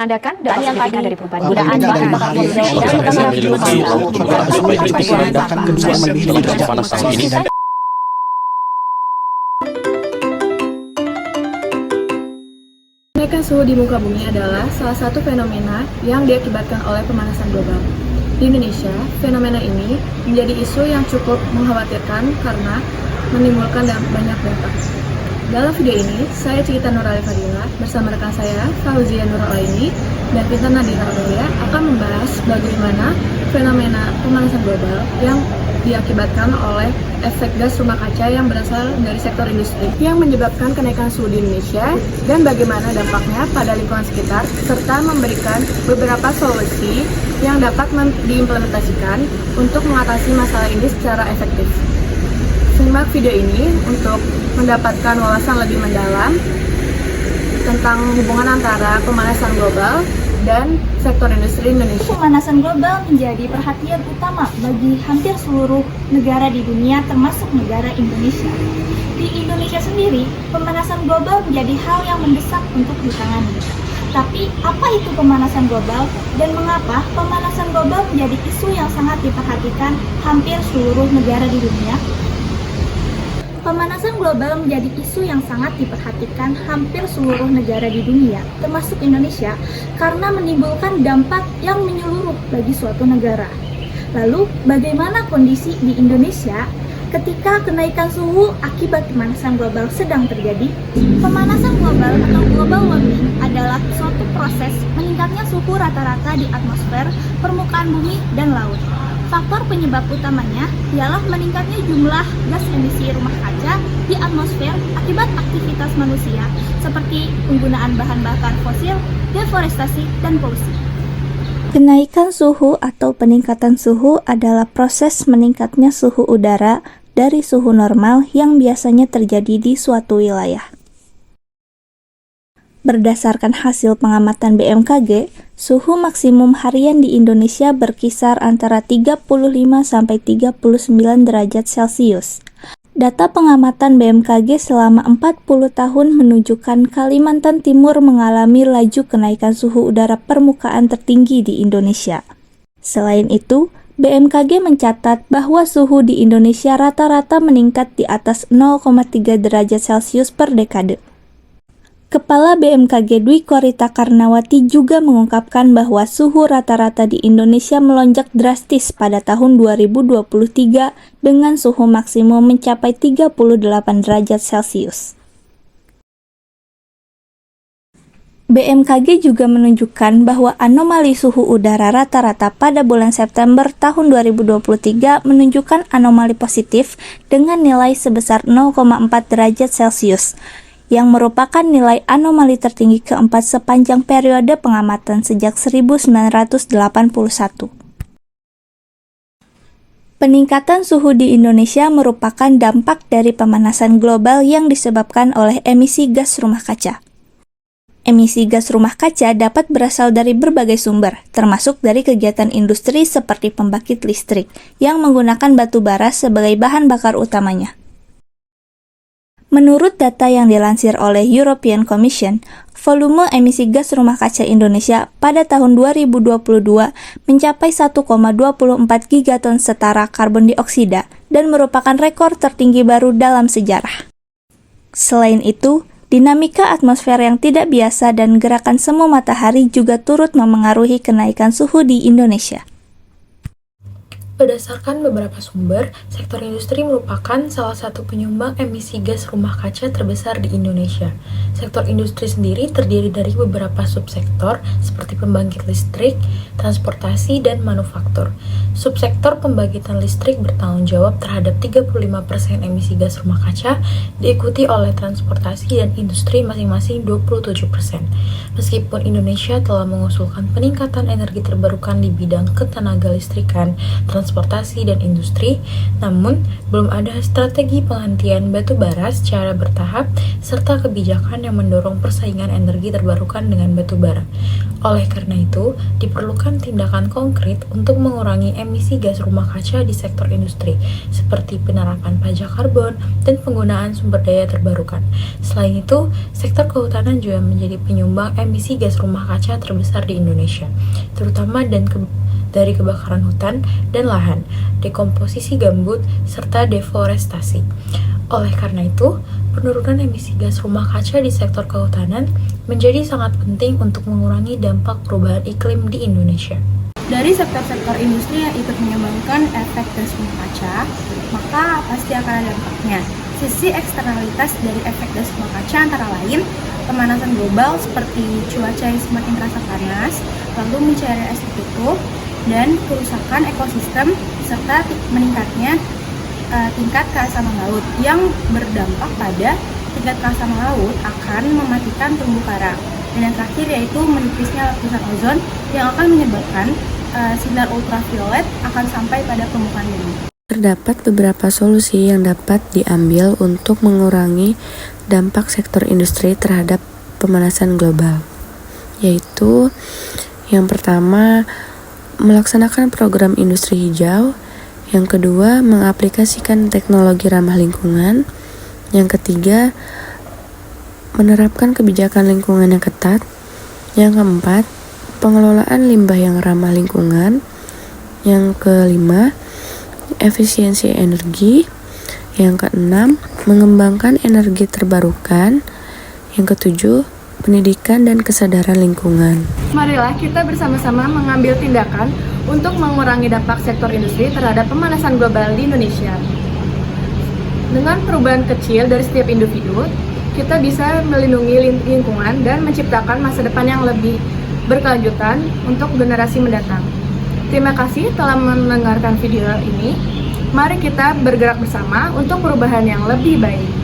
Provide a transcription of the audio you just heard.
Menandakan dampak yang signifikan tadi dari perubahan penggunaan bahan bakar fosil dan Kenaikan suhu di muka bumi adalah salah satu fenomena yang diakibatkan oleh pemanasan global. Di Indonesia, fenomena ini menjadi isu yang cukup mengkhawatirkan karena menimbulkan banyak dampak. Dalam video ini, saya Cikita Nurali Fadila bersama rekan saya, Fauzia Nuralaini dan Pinta Nadira Aurelia akan membahas bagaimana fenomena pemanasan global yang diakibatkan oleh efek gas rumah kaca yang berasal dari sektor industri yang menyebabkan kenaikan suhu di Indonesia dan bagaimana dampaknya pada lingkungan sekitar serta memberikan beberapa solusi yang dapat diimplementasikan untuk mengatasi masalah ini secara efektif. Simak video ini untuk mendapatkan wawasan lebih mendalam tentang hubungan antara pemanasan global dan sektor industri Indonesia. Pemanasan global menjadi perhatian utama bagi hampir seluruh negara di dunia termasuk negara Indonesia. Di Indonesia sendiri, pemanasan global menjadi hal yang mendesak untuk ditangani. Tapi apa itu pemanasan global dan mengapa pemanasan global menjadi isu yang sangat diperhatikan hampir seluruh negara di dunia? Pemanasan global menjadi isu yang sangat diperhatikan hampir seluruh negara di dunia, termasuk Indonesia, karena menimbulkan dampak yang menyeluruh bagi suatu negara. Lalu, bagaimana kondisi di Indonesia ketika kenaikan suhu akibat pemanasan global sedang terjadi? Pemanasan global atau global warming adalah suatu proses meningkatnya suhu rata-rata di atmosfer, permukaan bumi, dan laut. Faktor penyebab utamanya ialah meningkatnya jumlah gas emisi rumah kaca di atmosfer akibat aktivitas manusia seperti penggunaan bahan bakar fosil, deforestasi, dan polusi. Kenaikan suhu atau peningkatan suhu adalah proses meningkatnya suhu udara dari suhu normal yang biasanya terjadi di suatu wilayah. Berdasarkan hasil pengamatan BMKG, suhu maksimum harian di Indonesia berkisar antara 35 sampai 39 derajat Celcius. Data pengamatan BMKG selama 40 tahun menunjukkan Kalimantan Timur mengalami laju kenaikan suhu udara permukaan tertinggi di Indonesia. Selain itu, BMKG mencatat bahwa suhu di Indonesia rata-rata meningkat di atas 0,3 derajat Celcius per dekade. Kepala BMKG Dwi Korita Karnawati juga mengungkapkan bahwa suhu rata-rata di Indonesia melonjak drastis pada tahun 2023 dengan suhu maksimum mencapai 38 derajat Celcius. BMKG juga menunjukkan bahwa anomali suhu udara rata-rata pada bulan September tahun 2023 menunjukkan anomali positif dengan nilai sebesar 0,4 derajat Celcius, yang merupakan nilai anomali tertinggi keempat sepanjang periode pengamatan sejak 1981. Peningkatan suhu di Indonesia merupakan dampak dari pemanasan global yang disebabkan oleh emisi gas rumah kaca. Emisi gas rumah kaca dapat berasal dari berbagai sumber, termasuk dari kegiatan industri seperti pembangkit listrik, yang menggunakan batu bara sebagai bahan bakar utamanya. Menurut data yang dilansir oleh European Commission, volume emisi gas rumah kaca Indonesia pada tahun 2022 mencapai 1,24 gigaton setara karbon dioksida dan merupakan rekor tertinggi baru dalam sejarah. Selain itu, dinamika atmosfer yang tidak biasa dan gerakan semu matahari juga turut memengaruhi kenaikan suhu di Indonesia. Berdasarkan beberapa sumber, sektor industri merupakan salah satu penyumbang emisi gas rumah kaca terbesar di Indonesia. Sektor industri sendiri terdiri dari beberapa subsektor seperti pembangkit listrik, transportasi, dan manufaktur. Subsektor pembangkitan listrik bertanggung jawab terhadap 35% emisi gas rumah kaca, diikuti oleh transportasi dan industri masing-masing 27%. Meskipun Indonesia telah mengusulkan peningkatan energi terbarukan di bidang ketenaga listrikan, transportasi, transportasi dan industri, namun belum ada strategi penghentian batu bara secara bertahap serta kebijakan yang mendorong persaingan energi terbarukan dengan batu bara. Oleh karena itu, diperlukan tindakan konkret untuk mengurangi emisi gas rumah kaca di sektor industri, seperti penerapan pajak karbon dan penggunaan sumber daya terbarukan. Selain itu, sektor kehutanan juga menjadi penyumbang emisi gas rumah kaca terbesar di Indonesia, terutama dari kebakaran hutan dan lahan, dekomposisi gambut, serta deforestasi. Oleh karena itu, penurunan emisi gas rumah kaca di sektor kehutanan menjadi sangat penting untuk mengurangi dampak perubahan iklim di Indonesia. Dari sektor-sektor industri yang ikut menyumbangkan efek gas rumah kaca, maka pasti akan ada dampaknya. Sisi eksternalitas dari efek gas rumah kaca antara lain pemanasan global seperti cuaca yang semakin terasa panas, lalu mencairnya es tertutup, dan kerusakan ekosistem serta meningkatnya tingkat keasaman laut yang berdampak pada tingkat keasaman laut akan mematikan terumbu karang. Dan yang terakhir yaitu menipisnya lapisan ozon yang akan menyebabkan sinar ultraviolet akan sampai pada permukaan bumi. Terdapat beberapa solusi yang dapat diambil untuk mengurangi dampak sektor industri terhadap pemanasan global, yaitu yang pertama, melaksanakan program industri hijau, yang kedua, mengaplikasikan teknologi ramah lingkungan, yang ketiga, menerapkan kebijakan lingkungan yang ketat, yang keempat, pengelolaan limbah yang ramah lingkungan, yang kelima, efisiensi energi, yang keenam, mengembangkan energi terbarukan, yang ketujuh, pendidikan dan kesadaran lingkungan. Marilah kita bersama-sama mengambil tindakan untuk mengurangi dampak sektor industri terhadap pemanasan global di Indonesia. Dengan perubahan kecil dari setiap individu, kita bisa melindungi lingkungan dan menciptakan masa depan yang lebih berkelanjutan untuk generasi mendatang. Terima kasih telah mendengarkan video ini. Mari kita bergerak bersama untuk perubahan yang lebih baik.